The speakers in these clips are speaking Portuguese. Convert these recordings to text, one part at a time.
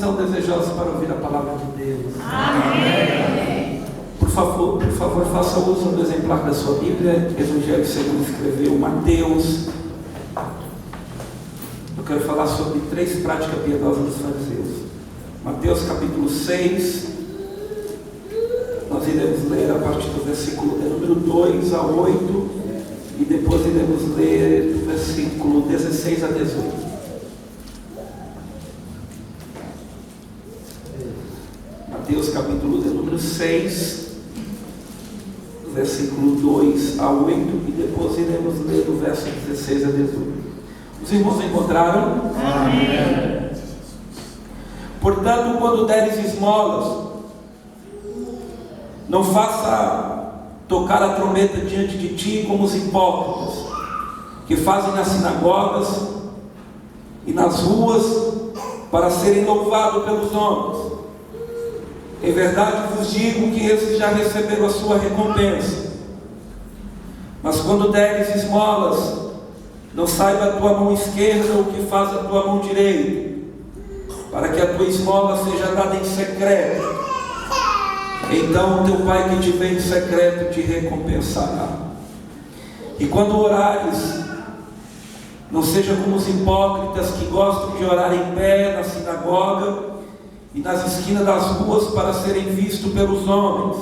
estão desejosos para ouvir a palavra de Deus? Amém. Por favor, faça uso do exemplar da sua Bíblia, Evangelho segundo escreveu Mateus. Eu quero falar sobre 3 práticas piedosas dos fariseus. Mateus capítulo 6. Nós iremos ler a partir do versículo de número 2 a 8 e depois iremos ler do versículo 16 a 18. Mateus capítulo de número 6, versículo 2 a 8 e depois iremos ler do verso 16 a 18. Os irmãos encontraram? Amém. Portanto, quando deres esmolas, não faça tocar a trombeta diante de ti como os hipócritas, que fazem nas sinagogas e nas ruas para serem louvados pelos homens. Em verdade vos digo que esses já receberam a sua recompensa. Mas quando deres esmolas, não saiba a tua mão esquerda o que faz a tua mão direita, para que a tua esmola seja dada em secreto. Então o teu Pai que te vê em secreto te recompensará. E quando orares, não seja como os hipócritas que gostam de orar em pé na sinagoga e nas esquinas das ruas para serem vistos pelos homens.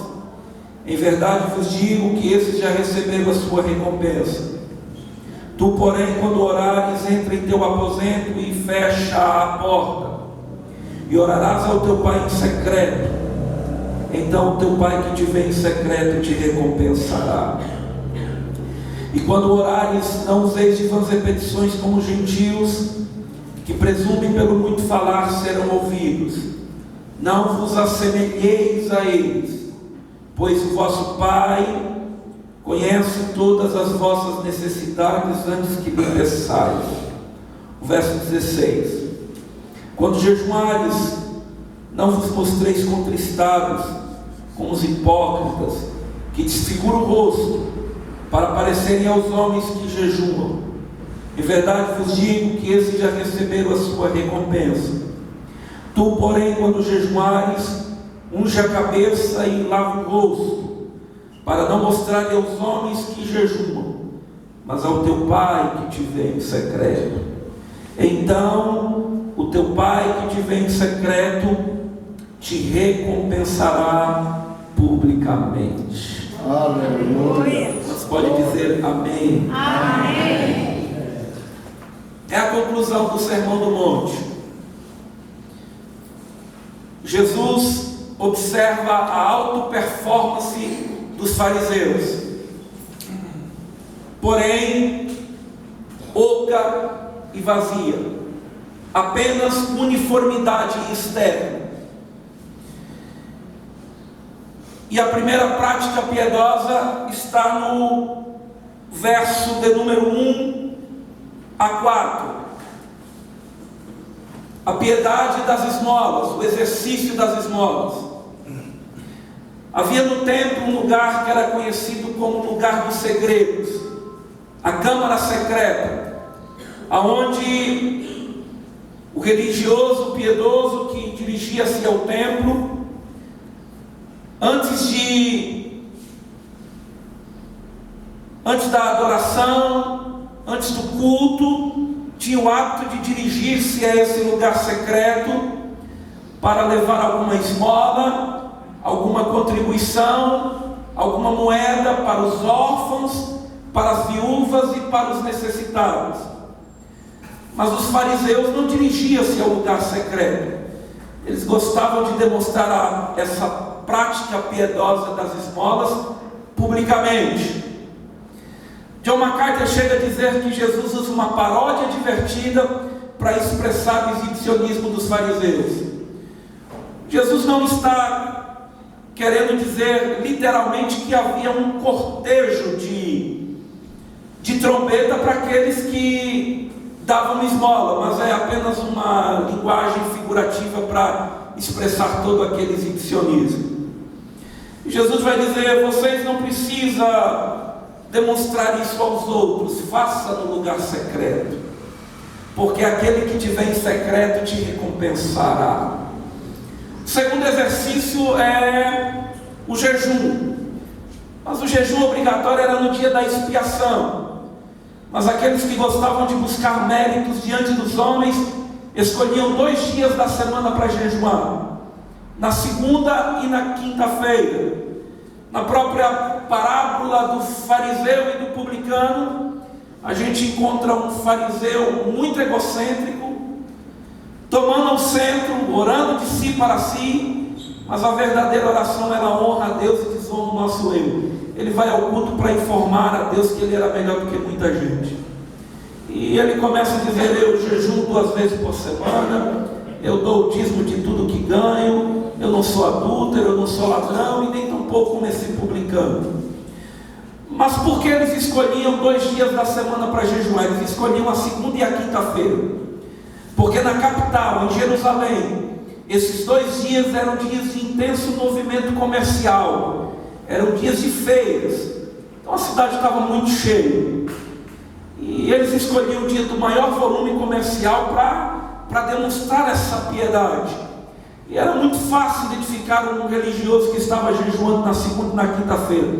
Em verdade vos digo que esses já receberam a sua recompensa. Tu, porém, quando orares, entra em teu aposento e fecha a porta, e orarás ao teu Pai em secreto. Então o teu Pai que te vê em secreto te recompensará. E quando orares, não useis de vãs repetições como os gentios, que presumem pelo muito falar serão ouvidos. Não vos assemelheis a eles, pois o vosso Pai conhece todas as vossas necessidades antes que lhe peçais. O verso 16. Quando jejuares, não vos mostreis contristados, como os hipócritas, que desfiguram o rosto, para parecerem aos homens que jejuam. Em verdade vos digo que esses já receberam a sua recompensa. Tu, porém, quando jejuares, unge a cabeça e lava o rosto, para não mostrar aos homens que jejuam, mas ao teu Pai que te vê em secreto. Então o teu Pai que te vê em secreto te recompensará publicamente. Aleluia. Você pode dizer amém? Amém. É a conclusão do Sermão do Monte. Jesus observa a auto-performance dos fariseus, porém oca e vazia, apenas uniformidade externa. E a primeira prática piedosa está no verso de número 1 a 4. A piedade das esmolas, o exercício das esmolas. Havia no templo um lugar que era conhecido como lugar dos segredos, a câmara secreta, aonde o religioso piedoso que dirigia-se ao templo, antes da adoração, antes do culto, tinha o hábito de dirigir-se a esse lugar secreto para levar alguma esmola, alguma contribuição, alguma moeda para os órfãos, para as viúvas e para os necessitados. Mas os fariseus não dirigiam-se ao lugar secreto. Eles gostavam de demonstrar essa prática piedosa das esmolas publicamente. John MacArthur chega a dizer que Jesus usa uma paródia divertida para expressar o exibicionismo dos fariseus. Jesus não está querendo dizer literalmente que havia um cortejo de trombeta para aqueles que davam esmola, mas é apenas uma linguagem figurativa para expressar todo aquele exibicionismo. E Jesus vai dizer: vocês não precisam demonstrar isso aos outros, faça no lugar secreto, porque aquele que te vem em secreto te recompensará. segundo exercício é o jejum. Mas o jejum obrigatório era no dia da expiação. Mas aqueles que gostavam de buscar méritos diante dos homens escolhiam 2 dias da semana para jejuar, na segunda e na quinta-feira. Na própria parábola do fariseu e do publicano, a gente encontra um fariseu muito egocêntrico, tomando o centro, orando de si para si, mas a verdadeira oração era honra a Deus e desonra o nosso eu. Ele vai ao culto para informar a Deus que ele era melhor do que muita gente. E ele começa a dizer: eu jejuo 2 vezes por semana, eu dou o dízimo de tudo que ganho, eu não sou adúltero, eu não sou ladrão e nem tampouco como esse publicano. Mas por que eles escolhiam 2 dias da semana para jejuar? Eles escolhiam a segunda e a quinta-feira. Porque na capital, em Jerusalém, esses 2 dias eram dias de intenso movimento comercial, eram dias de feiras. Então a cidade estava muito cheia. E eles escolhiam o dia do maior volume comercial para demonstrar essa piedade. E era muito fácil identificar um religioso que estava jejuando na segunda e na quinta-feira,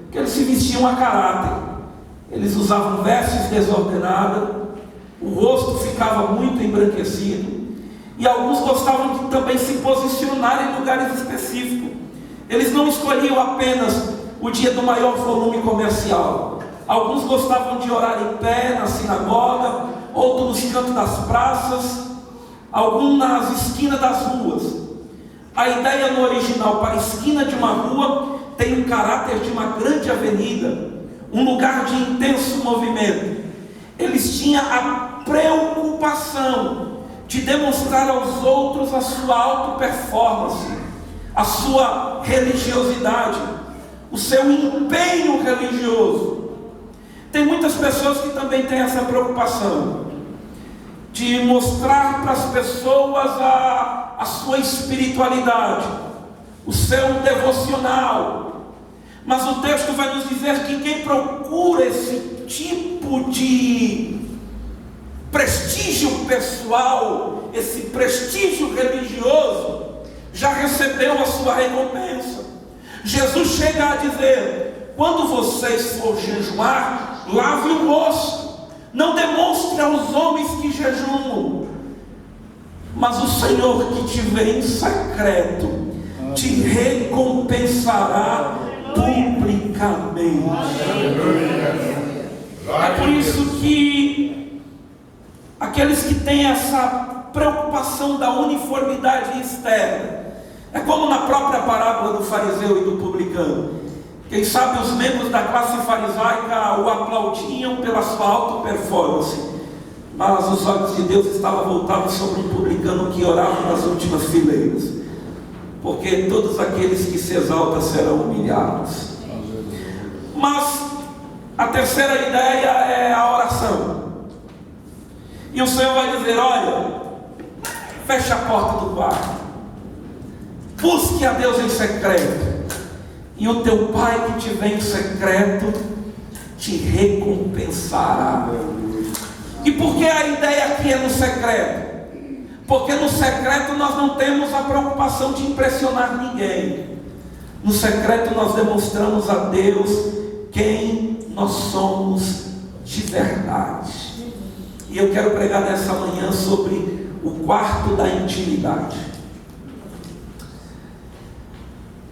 porque eles se vestiam a caráter. Eles usavam vestes desordenadas, o rosto ficava muito embranquecido, e alguns gostavam de também se posicionar em lugares específicos. Eles não escolhiam apenas o dia do maior volume comercial. Alguns gostavam de orar em pé na sinagoga, outros nos cantos das praças, alguns nas esquinas das ruas. A ideia no original para a esquina de uma rua tem um caráter de uma grande avenida, um lugar de intenso movimento. Eles tinham a preocupação de demonstrar aos outros a sua auto-performance, a sua religiosidade, o seu empenho religioso. Tem muitas pessoas que também têm essa preocupação de mostrar para as pessoas a sua espiritualidade, o seu devocional. Mas o texto vai nos dizer que quem procura esse tipo de prestígio pessoal, esse prestígio religioso, já recebeu a sua recompensa. Jesus chega a dizer: quando vocês for jejuar, lave o rosto, não demonstre aos homens que jejuam, mas o Senhor que te vê em secreto te recompensará publicamente. É por isso que aqueles que têm essa preocupação da uniformidade externa, é como na própria parábola do fariseu e do publicano. Quem sabe os membros da classe farisaica o aplaudiam pela sua alta performance, mas os olhos de Deus estavam voltados sobre um publicano que orava nas últimas fileiras, porque todos aqueles que se exaltam serão humilhados. Mas a terceira ideia é a oração. E o Senhor vai dizer: olha, feche a porta do quarto, busque a Deus em secreto, e o teu Pai que te vê em secreto te recompensará. E por que a ideia aqui é no secreto? Porque no secreto nós não temos a preocupação de impressionar ninguém. No secreto nós demonstramos a Deus quem nós somos de verdade. E eu quero pregar nessa manhã sobre o quarto da intimidade.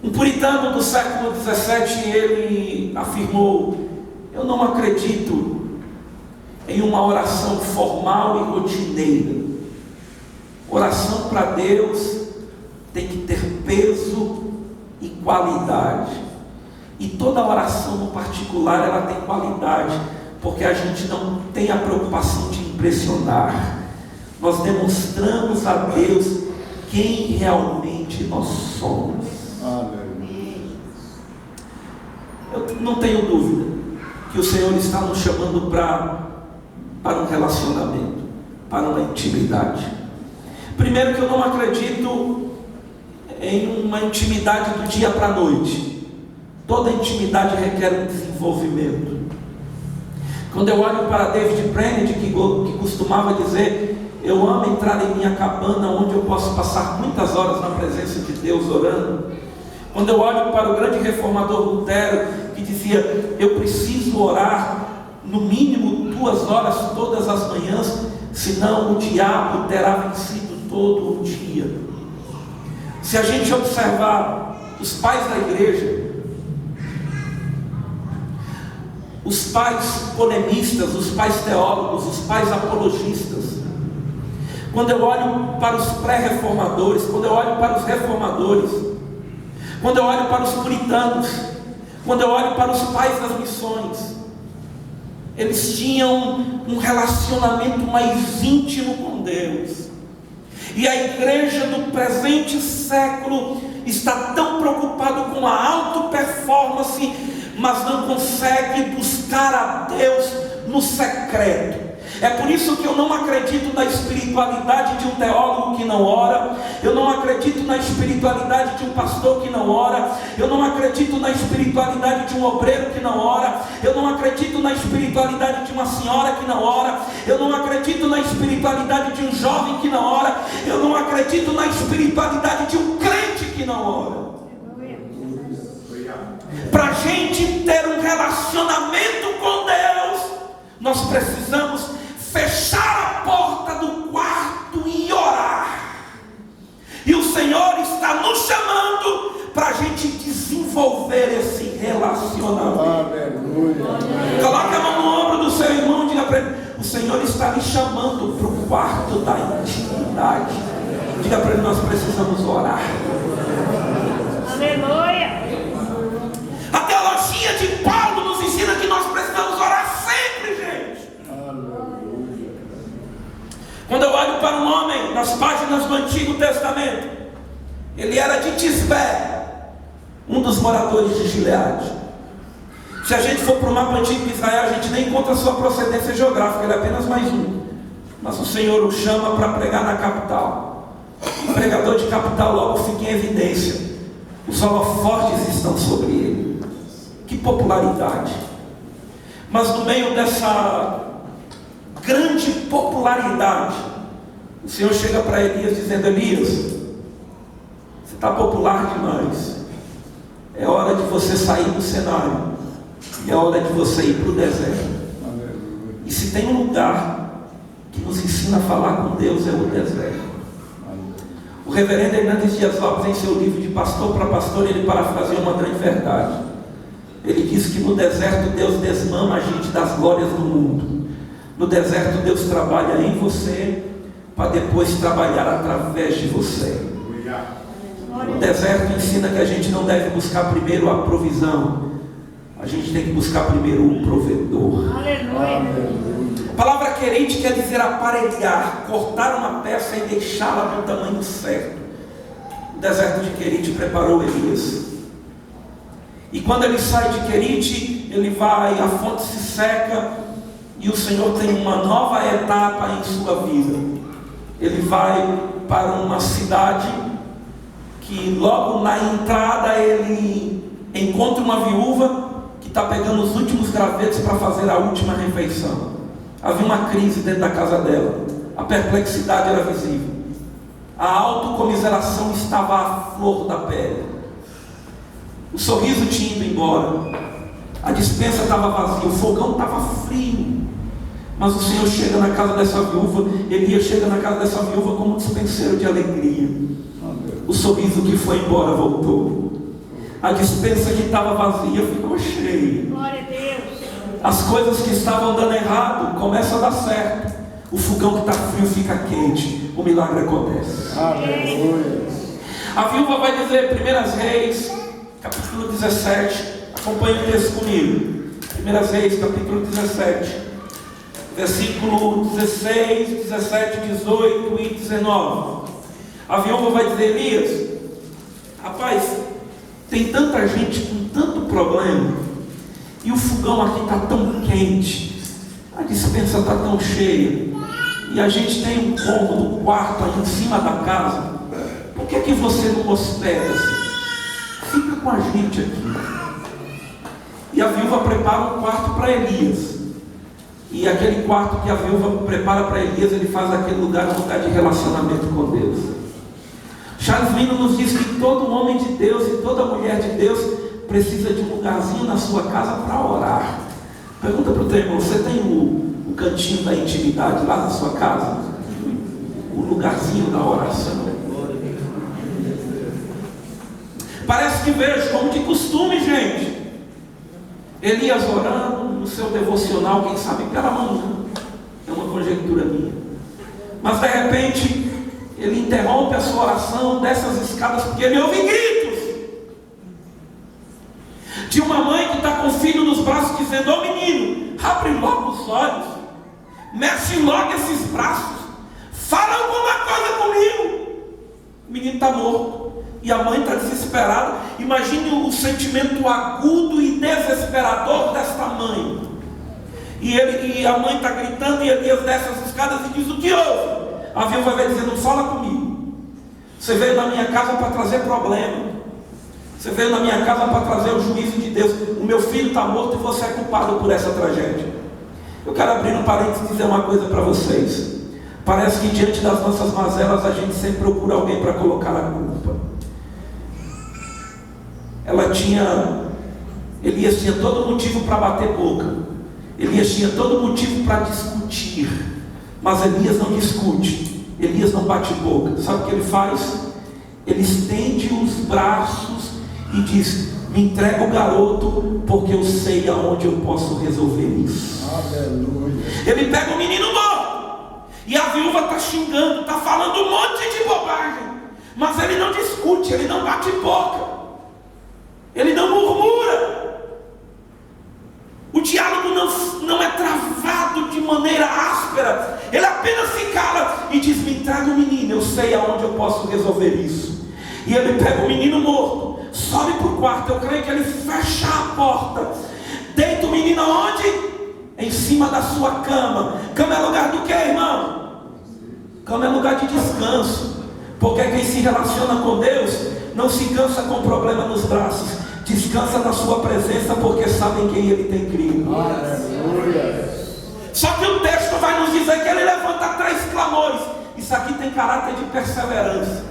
Um puritano do século XVII, ele afirmou: eu não acredito em uma oração formal e rotineira. Oração para Deus tem que ter peso e qualidade. E toda oração no particular, ela tem qualidade, porque a gente não tem a preocupação de impressionar. Nós demonstramos a Deus quem realmente nós somos. Eu não tenho dúvida que o Senhor está nos chamando para um relacionamento, para uma intimidade. Primeiro, que eu não acredito em uma intimidade do dia para a noite. Toda intimidade requer um desenvolvimento. Quando eu olho para David Brainerd, que costumava dizer Eu amo entrar em minha cabana, onde eu posso passar muitas horas na presença de Deus orando. Quando eu olho para o grande reformador Lutero, que dizia: eu preciso orar no mínimo 2 horas todas as manhãs, senão o diabo terá vencido todo o dia. Se a gente observar os pais da igreja, os pais polemistas, os pais teólogos, os pais apologistas, quando eu olho para os pré-reformadores, quando eu olho para os reformadores, quando eu olho para os puritanos, quando eu olho para os pais das missões, eles tinham um relacionamento mais íntimo com Deus. E a igreja do presente século está tão preocupada com a auto-performance, mas não consegue buscar a Deus no secreto. É por isso que eu não acredito na espiritualidade de um teólogo que não ora, eu não acredito na espiritualidade de um pastor que não ora, eu não acredito na espiritualidade de um obreiro que não ora, eu não acredito na espiritualidade de uma senhora que não ora, eu não acredito na espiritualidade de um jovem que não ora, eu não acredito na espiritualidade de um crente que não ora. Para a gente ter um relacionamento com Deus, nós precisamos fechar a porta do quarto e orar. E o Senhor está nos chamando para a gente desenvolver esse relacionamento. Aleluia. Coloque a mão no ombro do seu irmão e diga para ele: o Senhor está me chamando para o quarto da intimidade. Diga para ele: nós precisamos orar. Aleluia. A teologia de Paulo nos ensina que nós precisamos orar sempre, gente. Aleluia. Quando eu olho para um homem nas páginas do Antigo Testamento, ele era de Tisbé, um dos moradores de Gileade. Se a gente for para o mapa antigo de Israel, a gente nem encontra a sua procedência geográfica, ele é apenas mais um. Mas o Senhor o chama para pregar na capital. O pregador de capital logo fica em evidência. Os holofotes estão sobre ele. Que popularidade! Mas no meio dessa grande popularidade, o Senhor chega para Elias dizendo: Elias, você está popular demais, é hora de você sair do cenário, e é hora de você ir para o deserto. E se tem um lugar que nos ensina a falar com Deus, é o deserto. O reverendo Hernandes Dias Lopes, em seu livro De Pastor para Pastor, ele parafraseia uma grande verdade. Ele diz que no deserto Deus desmama a gente das glórias do mundo. No deserto Deus trabalha em você, para depois trabalhar através de você. No deserto ensina que a gente não deve buscar primeiro a provisão, a gente tem que buscar primeiro o provedor. Aleluia. A palavra querente quer dizer aparelhar, cortar uma peça e deixá-la no tamanho certo. O deserto de Querite preparou Elias. E quando ele sai de Querite, ele vai, a fonte se seca, e o Senhor tem uma nova etapa em sua vida. Ele vai para uma cidade que logo na entrada ele encontra uma viúva que está pegando os últimos gravetos para fazer a última refeição. Havia uma crise dentro da casa dela, a perplexidade era visível, a autocomiseração estava à flor da pele, o sorriso tinha ido embora, a despensa estava vazia, o fogão estava frio. Mas o Senhor chega na casa dessa viúva, Elias chega na casa dessa viúva como um dispenseiro de alegria. O sorriso que foi embora voltou, a despensa que estava vazia ficou cheia. Glória a Deus. As coisas que estavam dando errado começam a dar certo. O fogão que está frio fica quente. O milagre acontece. Aleluia. A viúva vai dizer, 1 Reis, capítulo 17. Acompanhe o texto comigo. 1 Reis, capítulo 17, versículo 16, 17, 18 e 19. A viúva vai dizer: Elias, rapaz, tem tanta gente com tanto problema, e o fogão aqui está tão quente, a despensa está tão cheia, e a gente tem um cômodo, um quarto aí em cima da casa. Por que você não hospeda-se? Fica com a gente aqui. E a viúva prepara um quarto para Elias. E aquele quarto que a viúva prepara para Elias, ele faz aquele lugar um lugar de relacionamento com Deus. Charles Mino nos diz que todo homem de Deus e toda mulher de Deus precisa de um lugarzinho na sua casa para orar. Pergunta para o teu irmão: você tem o cantinho da intimidade lá na sua casa? O lugarzinho da oração? Parece que vejo como de costume, gente, Elias orando no seu devocional, quem sabe pela manhã. É uma conjectura minha. Mas de repente ele interrompe a sua oração dessas escadas, porque ele ouve gritos de uma mãe que está com o filho nos braços, dizendo: ô menino, abre logo os olhos, mexe logo esses braços, fala alguma coisa comigo. O menino está morto e a mãe está desesperada. Imagine o sentimento agudo e desesperador desta mãe. E a mãe está gritando, e Elias desce as escadas e diz: o que houve? A viúva vai dizendo: fala comigo. Você veio na minha casa para trazer problema. Você veio na minha casa para trazer o juízo de Deus. O meu filho está morto e você é culpado por essa tragédia. Eu quero abrir um parênteses e dizer uma coisa para vocês. Parece que diante das nossas mazelas a gente sempre procura alguém para colocar a culpa. Elias tinha todo motivo para bater boca. Elias tinha todo motivo para discutir. Mas Elias não discute. Elias não bate boca. Sabe o que ele faz? Ele estende os braços e diz: me entrega o garoto, porque eu sei aonde eu posso resolver isso. Aleluia. Ele pega o menino morto, e a viúva está xingando, está falando um monte de bobagem, mas ele não discute, ele não bate boca, ele não murmura. O diálogo não é travado de maneira áspera. Ele apenas se cala e diz: me entrega o menino, eu sei aonde eu posso resolver isso. E ele pega o menino morto, sobe para o quarto. Eu creio que ele fecha a porta, deita o menino aonde? Em cima da sua cama. Cama é lugar do que, irmão? Cama é lugar de descanso. Porque quem se relaciona com Deus não se cansa com problema nos braços, descansa na sua presença, porque sabe em quem ele tem crido. Aleluia. Só que o texto vai nos dizer que ele levanta 3 clamores. Isso aqui tem caráter de perseverança.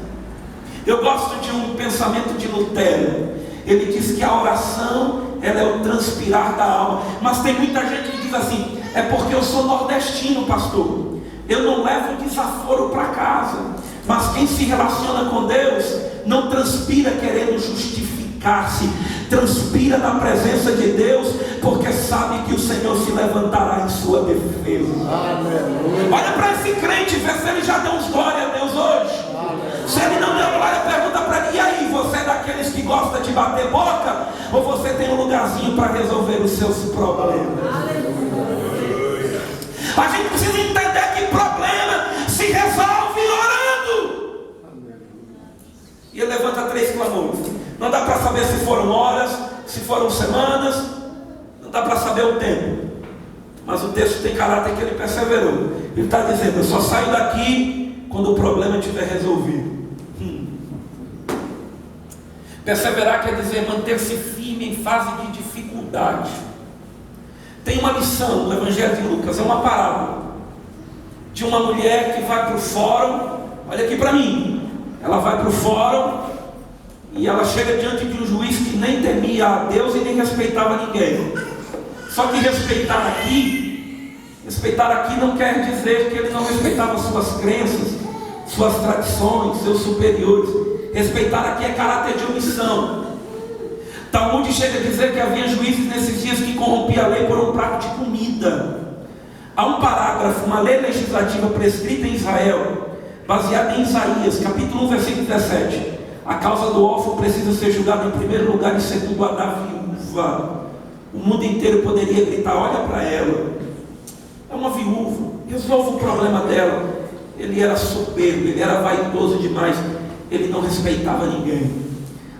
Eu gosto de um pensamento de Lutero. Ele diz que a oração, ela é o transpirar da alma. Mas tem muita gente que diz assim: é porque eu sou nordestino, pastor, eu não levo desaforo para casa. Mas quem se relaciona com Deus não transpira querendo justificar-se, transpira na presença de Deus, porque sabe que o Senhor se levantará em sua defesa. Aleluia. Olha para esse crente, vê se ele já deu uns glória a Deus hoje. Se ele não deu glória, pergunta para ele: e aí, você é daqueles que gosta de bater boca? Ou você tem um lugarzinho para resolver os seus problemas? Aleluia. A gente precisa entender que problema se resolve orando. E ele levanta 3 clamores. Não dá para saber se foram horas, se foram semanas, não dá para saber o tempo. Mas o texto tem caráter que ele perseverou. Ele está dizendo: eu só saio daqui quando o problema estiver resolvido. Perseverar quer dizer manter-se firme em fase de dificuldade. Tem uma lição no Evangelho de Lucas, é uma parábola de uma mulher que vai para o fórum. Olha aqui para mim. Ela vai para o fórum e ela chega diante de um juiz que nem temia a Deus e nem respeitava ninguém. Só que respeitar aqui não quer dizer que ele não respeitava suas crenças, suas tradições, seus superiores. Respeitar aqui é caráter de omissão. Talmud chega a dizer que havia juízes nesses dias que corrompiam a lei por um prato de comida. Há um parágrafo, uma lei legislativa prescrita em Israel, baseada em Isaías, capítulo 1, versículo 17. A causa do órfão precisa ser julgada em primeiro lugar e segundo a da viúva. O mundo inteiro poderia gritar: olha para ela, é uma viúva, resolva o problema dela. Ele era soberbo, ele era vaidoso demais, ele não respeitava ninguém.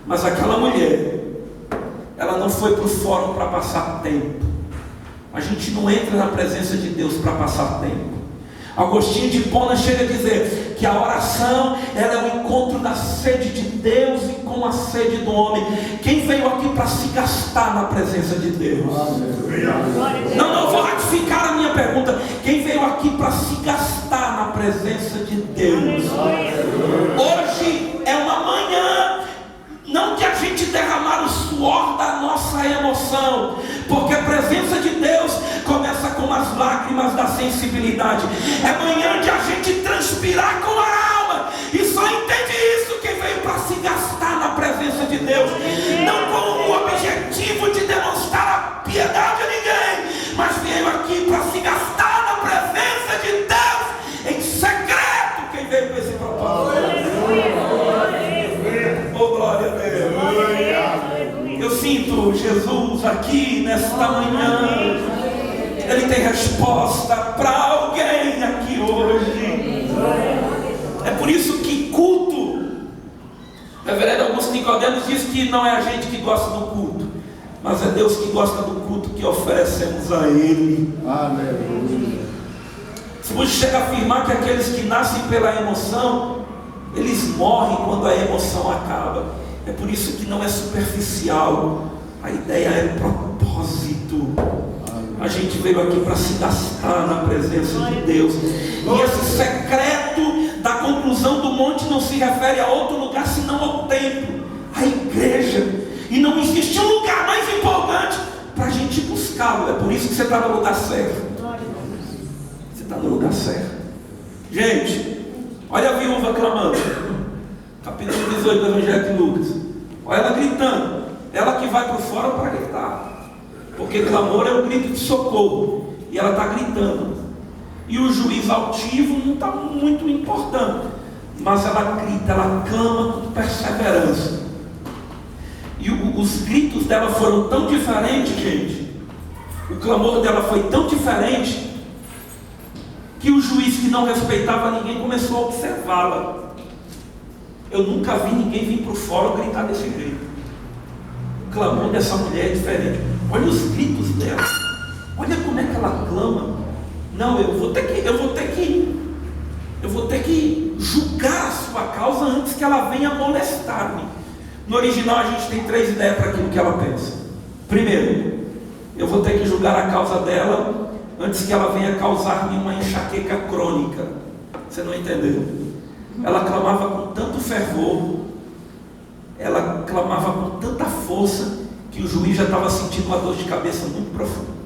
Mas aquela mulher, ela não foi para o fórum para passar tempo. A gente não entra na presença de Deus para passar tempo. Agostinho de Hipona chega a dizer que a oração, ela é o encontro da sede de Deus e com a sede do homem. Quem veio aqui para se gastar na presença de Deus? Não vou ratificar a minha pergunta. Quem veio aqui para se gastar na presença de Deus? Hoje é uma manhã, não de a gente derramar o suor da nossa emoção, porque a presença de Deus começa com as lágrimas da sensibilidade. É manhã de a gente transpirar com a alma, e só entende isso quem veio para se gastar na presença de Deus, não com o objetivo de demonstrar a piedade a ninguém, mas veio aqui para se gastar na presença de Deus em secreto. Quem veio com esse propósito? Oh, glória a Deus. Eu sinto Jesus aqui nesta manhã. Ele tem resposta para alguém aqui hoje. É por isso que culto, o reverendo Augusto Nicodemos diz que não é a gente que gosta do culto, mas é Deus que gosta do culto que oferecemos a Ele. Aleluia. Se você chega a afirmar que aqueles que nascem pela emoção, eles morrem quando a emoção acaba. É por isso que não é superficial, a ideia é propósito. A gente veio aqui para se gastar na presença de Deus. E esse secreto da conclusão do monte não se refere a outro lugar senão ao templo, à igreja. E não existe um lugar mais empolgante para a gente buscá-lo. É por isso que você está no lugar certo. Você está no lugar certo. Gente, olha a viúva clamando. Capítulo 18 do Evangelho de Lucas. Olha ela gritando. Ela que vai para fora para gritar. Porque clamor é um grito de socorro. E ela está gritando. E o juiz altivo não está muito importando. Mas ela grita, ela clama com perseverança. E os gritos dela foram tão diferentes, gente. O clamor dela foi tão diferente, que o juiz que não respeitava ninguém começou a observá-la. Eu nunca vi ninguém vir para o fórum gritar desse jeito. O clamor dessa mulher é diferente. Olha os gritos dela. Olha como é que ela clama. Não, eu vou ter que julgar a sua causa antes que ela venha molestar-me. No original a gente tem 3 ideias para aquilo que ela pensa. Primeiro, eu vou ter que julgar a causa dela antes que ela venha causar-me uma enxaqueca crônica. Você não entendeu? Ela clamava com tanto fervor, ela clamava com tanta força, que o juiz já estava sentindo uma dor de cabeça muito profunda.